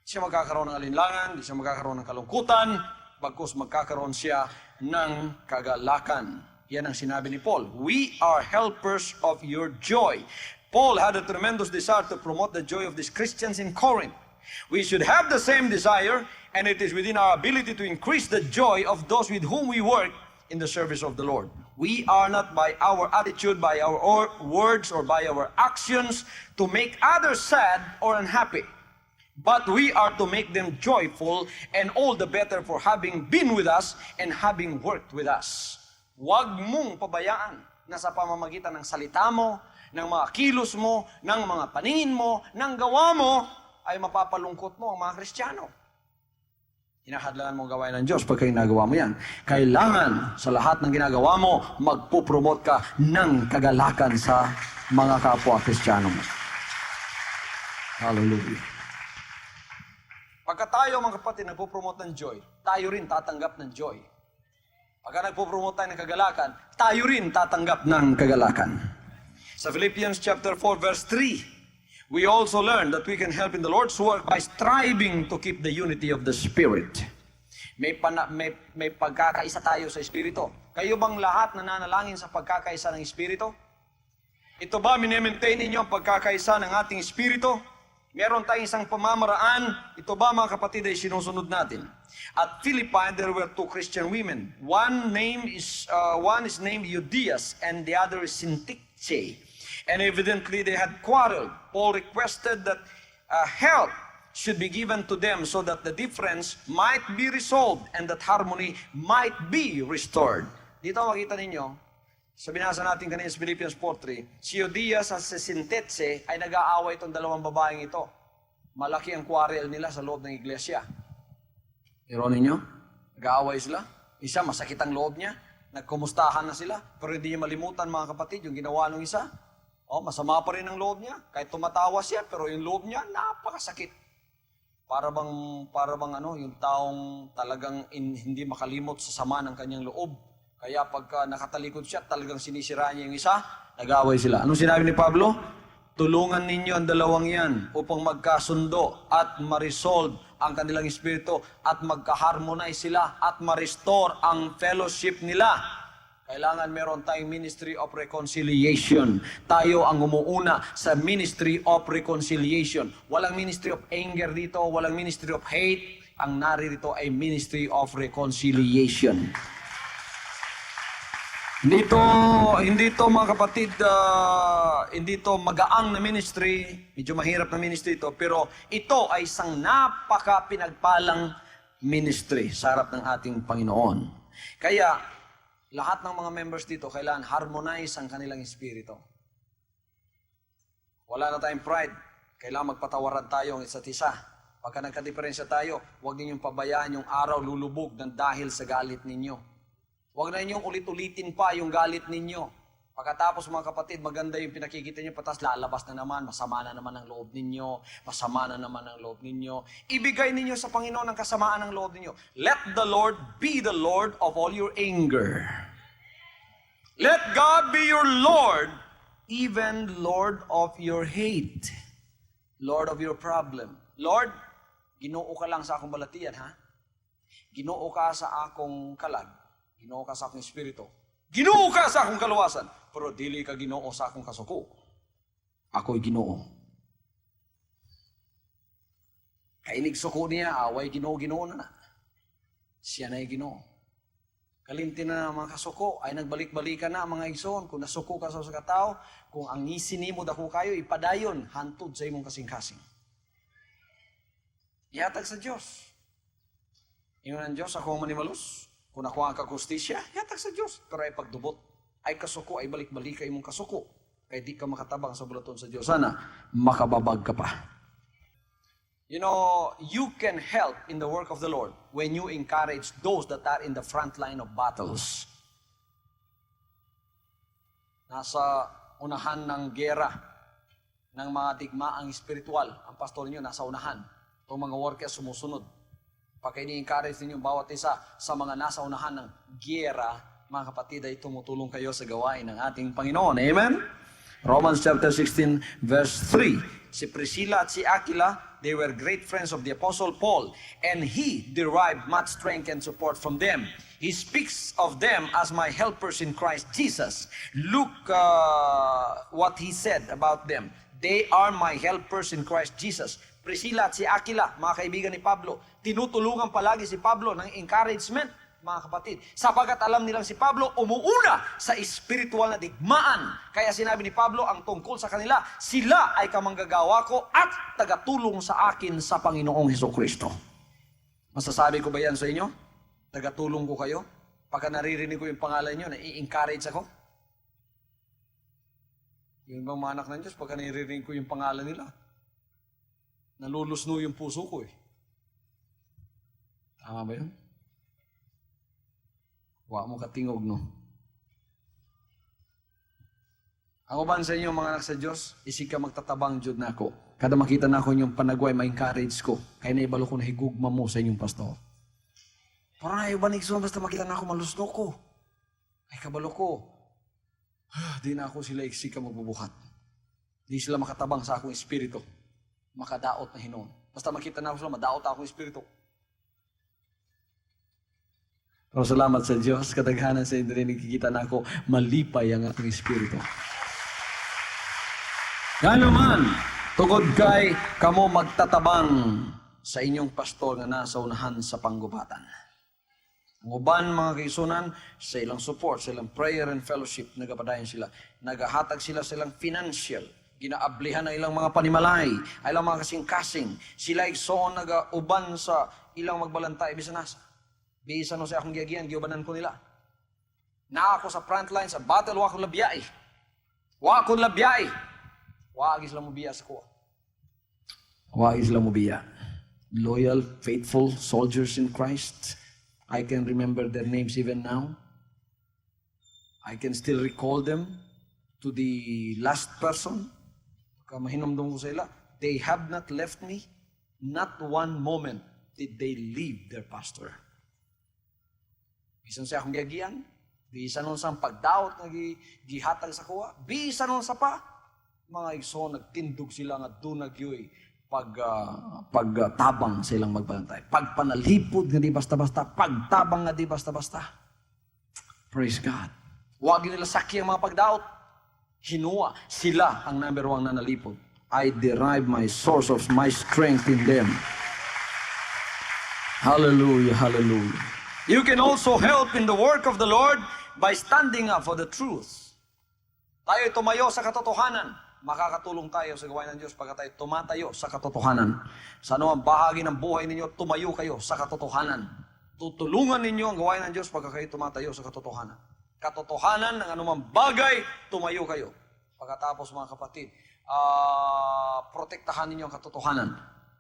S3: Siya magkakaroon ng alinlangan, di siya magkakaroon ng kalungkutan, bagkus magkakaroon siya ng kagalakan. Yan ang sinabi ni Paul. We are helpers of your joy. Paul had a tremendous desire to promote the joy of these Christians in Corinth. We should have the same desire, and it is within our ability to increase the joy of those with whom we work in the service of the Lord. We are not by our attitude, by our words, or by our actions to make others sad or unhappy. But we are to make them joyful, and all the better for having been with us and having worked with us. Huwag mong pabayaan na sa pamamagitan ng salita mo, ng mga kilos mo, ng mga paningin mo, ng gawa mo, ay mapapalungkot mo ang mga Kristiyano. Hinahadlangan mo gawain ng Diyos pagka ginagawa mo yan. Kailangan sa lahat ng ginagawa mo, magpupromote ka ng kagalakan sa mga kapwa Kristiyano mo. Hallelujah. Pagka tayo mga kapatid nagpupromote ng joy, tayo rin tatanggap ng joy. Pagka nagpupromote tayo ng kagalakan, tayo rin tatanggap ng kagalakan. Sa Philippians chapter 4 verse 3, we also learn that we can help in the Lord's work by striving to keep the unity of the Spirit. May pagkakaisa tayo sa Espiritu. Kayo bang lahat nananalangin sa pagkakaisa ng Espiritu? Ito ba mini-maintain ninyo ang pagkakaisa ng ating Espiritu? Meron tayong isang pamamaraan. Ito ba mga kapatid ay sinusunod natin? At Philippi, there were two Christian women. One is named Euodias and the other is Syntyche. And evidently they had quarreled. Paul requested that help should be given to them so that the difference might be resolved and that harmony might be restored. Dito makita ninyo, sa binasa natin kanina sa Philippians 4:3, si Euodias at si Syntyche ay nag-aaway itong dalawang babaeng ito. Malaki ang quarrel nila sa loob ng iglesia. Pero ninyo, nag-aaway sila. Isa, masakit ang loob niya. Nagkumustahan na sila. Pero hindi niya malimutan mga kapatid yung ginawa ng isa. Masama pa rin ang loob niya. Kahit tumatawa siya, pero yung loob niya, napakasakit. Para bang yung taong talagang hindi makalimot sa sama ng kanyang loob. Kaya pagka nakatalikod siya, talagang sinisira niya yung isa, nag-away sila. Anong sinabi ni Pablo? Tulungan ninyo ang dalawang yan upang magkasundo at ma-resolve ang kanilang espiritu at magka-harmonize sila at ma-restore ang fellowship nila. Kailangan meron tayong ministry of reconciliation. Tayo ang umuuna sa ministry of reconciliation. Walang ministry of anger dito, walang ministry of hate. Ang naririto ay ministry of reconciliation. Hindi to mga kapatid, hindi to magaang na ministry, medyo mahirap na ministry ito, pero ito ay isang napaka-pinagpalang ministry sa harap ng ating Panginoon. Kaya, lahat ng mga members dito, kailangan harmonize ang kanilang espiritu. Wala na tayong pride. Kailangan magpatawaran tayo ang isa't isa. Pagka nagkadiferensya tayo, huwag ninyong pabayaan yung araw lulubog ng dahil sa galit ninyo. Huwag na ninyong ulit-ulitin pa yung galit ninyo. Pagkatapos mga kapatid, maganda yung pinakikita nyo, patas lalabas na naman, masama na naman ang loob ninyo, masama na naman ang loob ninyo. Ibigay ninyo sa Panginoon ang kasamaan ng loob ninyo. Let the Lord be the Lord of all your anger. Let God be your Lord, even Lord of your hate. Lord of your problem. Lord, Ginoo ka lang sa akong balatian, ha? Ginoo ka sa akong kalag. Ginoo ka sa akong espiritu. Ginoo ka sa akong kaluwasan, pero dili ka Ginoo sa akong kasuko. Ako'y Ginoo. Kainig suko niya, away Ginoo na. Siya na'y Ginoo. Kalinti na mga kasuko, ay nagbalik-balikan na mga igsoon. Kung nasuko ka sa katao, kung ang ngisin mo dako kayo, ipadayon, hantod sa imong kasing-kasing. Ihatag sa Diyos. Ingon ang Diyos, ako ang manimalus. Kung ako ang kakustisya, yatag sa Diyos. Pero ay pagdubot, ay kasuko, ay balik-balik kay mong kasuko. Kaya di ka makatabang sa bulaton sa Diyos. Sana, makababag ka pa. You know, you can help in the work of the Lord when you encourage those that are in the front line of battles. Nasa unahan ng gera, ng mga digmaang espiritual, ang pastor niyo nasa unahan. Itong mga workers sumusunod. Pag ini-encourage ninyo bawat isa sa mga nasa unahan ng gera, mga kapatid, ay tumutulong kayo sa gawain ng ating Panginoon. Amen? Romans chapter 16, verse 3. Si Priscilla at si Aquila, they were great friends of the Apostle Paul, and he derived much strength and support from them. He speaks of them as my helpers in Christ Jesus. Look what he said about them. They are my helpers in Christ Jesus. Priscilla at si Aquila, mga kaibigan ni Pablo, tinutulungan palagi si Pablo ng encouragement, mga kapatid. Sapagat alam nilang si Pablo umuuna sa espiritual na digmaan. Kaya sinabi ni Pablo ang tungkol sa kanila, sila ay kamanggagawa ko at tagatulong sa akin sa Panginoong Hesukristo. Masasabi ko ba yan sa inyo? Tagatulong ko kayo? Pagka naririnig ko yung pangalan nyo, nai-encourage ako? Yung bang mga anak ng Diyos, pagka naririnig ko yung pangalan nila, nalulusno yung puso ko eh. Tama ba yun? Wa mo katingog, no? Ang uban sa inyo, mga anak sa Diyos, isig ka magtatabang Diyod na ako. Kada makita na ako yung panagway, ma-encourage ko. Kaya naibalo ko na higugma mo sa inyong pastor. Parang na iba nigson, basta makita na ako, malusno ko. Ay, kabalo ko. Di na ako sila isig ka magbubuhat. Di sila makatabang sa akong espiritu. Makadaot na hinon. Basta makita na ako sila, madaot akong espiritu. Pero salamat sa Diyos, kadaghanan sa inyo rin nakikita na ako, malipay ang aking espiritu. Nga naman, tugod kay kamo magtatabang sa inyong pastor na nasa unahan sa panggubatan. Ang uban, mga kaisunan, sa ilang support, sa ilang prayer and fellowship, nagapadayan sila. Nagahatag sila sa ilang financial. Ginaablihan ang ilang mga panimalay, ang ilang mga kasing-kasing. Sila igsoon nagauban sa ilang magbalantay, bisanasa. Bisa no sa akong giyagian, giubanan ko nila. Na ako sa front line, sa battle, wa akong labiyay. Wa akong labiyay. Wa agis lang mo biya sa kuwa. Wa agis lang mo biya. Loyal, faithful soldiers in Christ. I can remember their names even now. I can still recall them to the last person. Kamahinomdom ko sa ila. They have not left me. Not one moment did they leave their pastor. Bisan sa akong giyagian, bisan nun sa pagdaot na gihatag sa kuwa, bisan nun sa pa, mga igso, nagtindog sila nga dunag yoy pagtabang sa ilang magbalantay. Pagpanalipod nga di basta-basta, pagtabang nga di basta-basta. Praise God. Huwag nila saki ang mga pagdaot. Hinuwa, sila ang number one na nalipod. I derive my source of my strength in them. Hallelujah, hallelujah. You can also help in the work of the Lord by standing up for the truth. Tayo tumayo sa katotohanan. Makakatulong tayo sa gawain ng Diyos pagka tayo tumatayo sa katotohanan. Sa anumang bahagi ng buhay ninyo, tumayo kayo sa katotohanan. Tutulungan ninyo ang gawain ng Diyos pagka kayo tumatayo sa katotohanan. Katotohanan ng anumang bagay, tumayo kayo. Pagkatapos mga kapatid, protektahan ninyo ang katotohanan.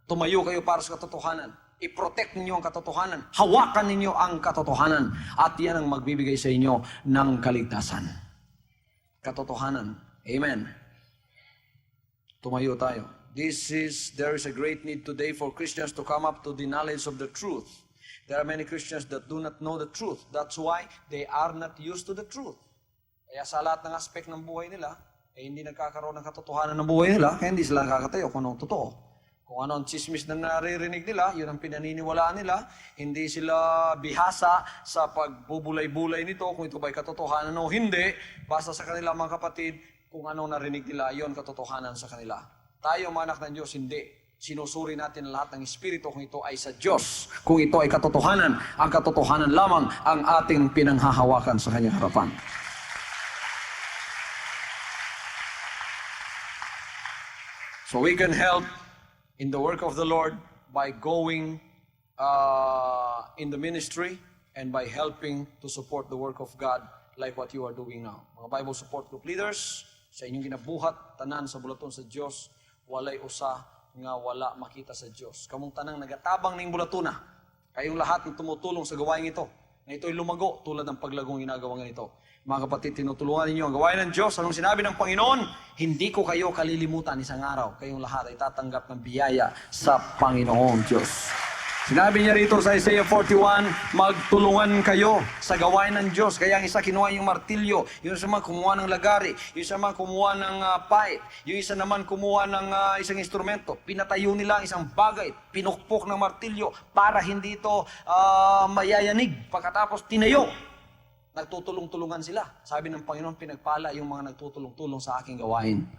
S3: Tumayo kayo para sa katotohanan. I-protect ninyo ang katotohanan. Hawakan ninyo ang katotohanan. At yan ang magbibigay sa inyo ng kaligtasan. Katotohanan. Amen. Tumayo tayo. There is a great need today for Christians to come up to the knowledge of the truth. There are many Christians that do not know the truth. That's why they are not used to the truth. Kaya sa lahat ng aspect ng buhay nila, hindi nagkakaroon ng katotohanan ng buhay nila, kaya hindi sila nakakatayo kung anong totoo. Kung ano ang chismis na naririnig nila, yun ang pinaniniwalaan nila. Hindi sila bihasa sa pagbubulay-bulay nito, kung ito ba'y katotohanan o hindi. Basta sa kanila mga kapatid, kung anong narinig nila, yun katotohanan sa kanila. Tayo mga anak ng Diyos, hindi. Sinusuri natin lahat ng Espiritu kung ito ay sa Diyos. Kung ito ay katotohanan, ang katotohanan lamang ang ating pinanghahawakan sa Kanyang harapan. So we can help in the work of the Lord by going in the ministry and by helping to support the work of God like what you are doing now. Mga Bible support group leaders, sa inyong ginabuhat, tanan sa bulaton sa Diyos, walay usa nga wala makita sa Diyos. Kamong tanang nagatabang ng bulatuna, kayong lahat ng tumutulong sa gawain ito, na ito'y lumago tulad ng paglagong ginagawa ganito. Mga kapatid, tinutulungan ninyo ang gawain ng Diyos. Anong sinabi ng Panginoon? Hindi ko kayo kalilimutan isang araw. Kayong lahat ay tatanggap ng biyaya sa Panginoon Diyos. Sinabi niya rito sa Isaiah 41, magtulungan kayo sa gawain ng Diyos. Kaya ang isa kinuha yung martilyo, yung isa man kumuha ng lagari, yung isa man kumuha ng pipe, yung isa naman kumuha ng isang instrumento. Pinatayo nila ang isang bagay, pinukpok ng martilyo para hindi ito mayayanig. Pagkatapos tinayo, nagtutulong-tulungan sila. Sabi ng Panginoon, pinagpala yung mga nagtutulong-tulong sa aking gawain.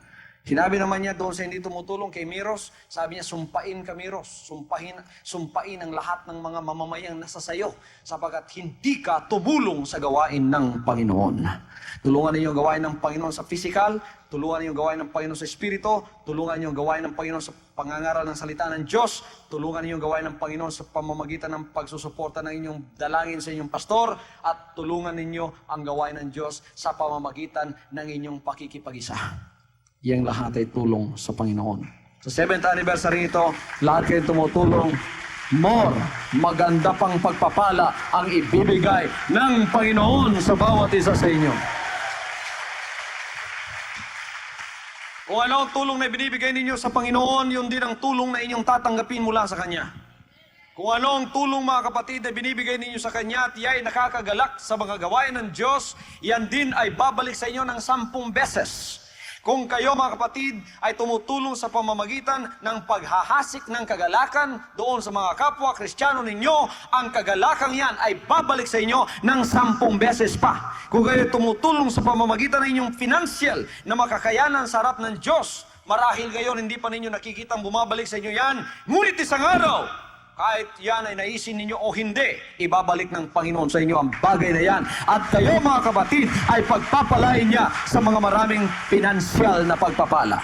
S3: Sinabi naman niya doon sa hindi tumutulong kay Miros, sabi niya, sumpain ka Miros, sumpain ang lahat ng mga mamamayang nasa sayo, sapagkat hindi ka tumulong sa gawain ng Panginoon. Tulungan ninyo ang gawain ng Panginoon sa physical, tulungan ninyo ang gawain ng Panginoon sa espiritu, tulungan ninyo ang gawain ng Panginoon sa pangangaral ng salita ng Diyos, tulungan ninyo ang gawain ng Panginoon sa pamamagitan ng pagsusuporta ng inyong dalangin sa inyong pastor, at tulungan ninyo ang gawain ng Diyos sa pamamagitan ng inyong pakikipag-isa. Yang lahat ay tulong sa Panginoon. Sa 7th anniversary ito, lahat kayo tumutulong. More, maganda pang pagpapala ang ibibigay ng Panginoon sa bawat isa sa inyo. Kung ano ang tulong na binibigay ninyo sa Panginoon, yun din ang tulong na inyong tatanggapin mula sa Kanya. Kung ano ang tulong, mga kapatid, na binibigay ninyo sa Kanya at iya'y nakakagalak sa mga gawain ng Diyos, yan din ay babalik sa inyo ng 10 beses. Kung kayo, mga kapatid, ay tumutulong sa pamamagitan ng paghahasik ng kagalakan doon sa mga kapwa Kristiyano ninyo, ang kagalakang yan ay babalik sa inyo ng 10 beses pa. Kung kayo tumutulong sa pamamagitan ng inyong financial na makakayanan sa harap ng Diyos, marahil ngayon hindi pa ninyo nakikitang bumabalik sa inyo yan, ngunit isang araw, kahit yan ay naisin ninyo o hindi, ibabalik ng Panginoon sa inyo ang bagay na yan. At kayo, mga kapatid, ay pagpapalain niya sa mga maraming pinansyal na pagpapala.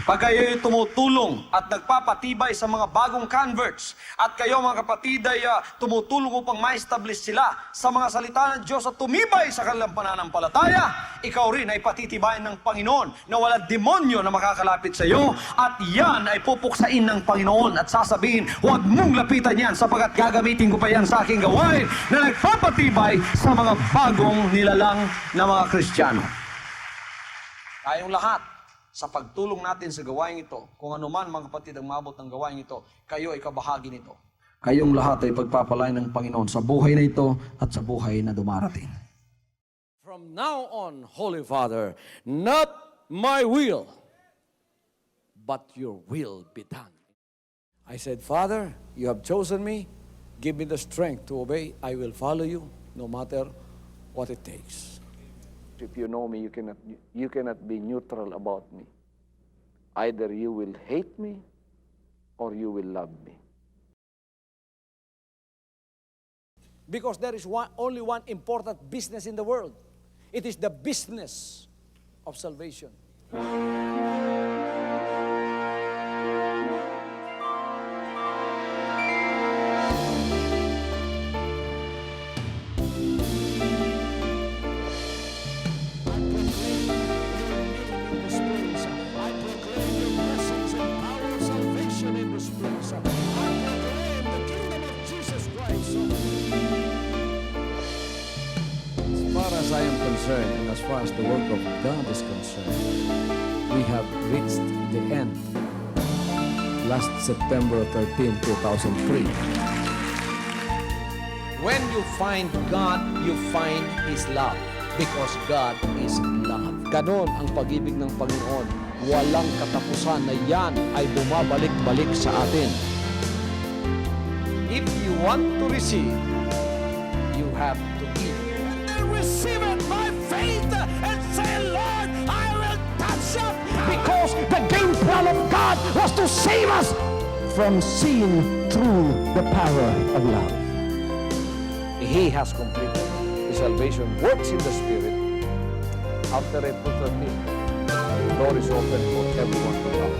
S3: Pag kayo tumutulong at nagpapatibay sa mga bagong converts, at kayo, mga kapatid, ay tumutulong upang ma-establish sila sa mga salita ng Diyos at tumibay sa kanilang pananampalataya, ikaw rin ay patitibayin ng Panginoon na walang demonyo na makakalapit sa iyo, at yan ay pupuksain ng Panginoon at sasabihin, huwag mong lapitan yan sapagkat gagamitin ko pa yan sa aking gawain na nagpapatibay sa mga bagong nilalang na mga Kristiyano. Tayong lahat, sa pagtulong natin sa gawain ito, kung ano man, mga kapatid, ang maabot ng gawain ito, kayo ay kabahagi nito. Kayong lahat ay pagpapalain ng Panginoon sa buhay na ito at sa buhay na dumarating.
S1: From now on, Holy Father, not my will, but your will be done. I said, Father, you have chosen me. Give me the strength to obey. I will follow you no matter what it takes.
S2: If you know me, you cannot be neutral about me. Either you will hate me or you will love me.
S1: Because there is only one important business in the world. It is the business of salvation. As I am concerned, and as far as the work of God is concerned, we have reached the end. Last September 13, 2003. When you find God, you find His love. Because God is love. Ganon ang pag-ibig ng Panginoon. Walang katapusan na yan ay bumabalik-balik sa atin. If you want to receive, you have to give. Receive it by faith and say, Lord, I will touch up. Because the game plan of God was to save us from sin through the power of love. He has completed the salvation works in the Spirit. After April 13, the door is open for everyone to come.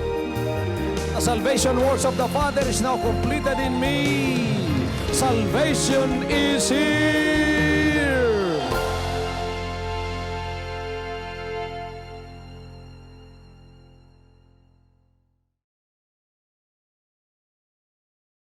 S1: The salvation works of the Father is now completed in me. Salvation is here.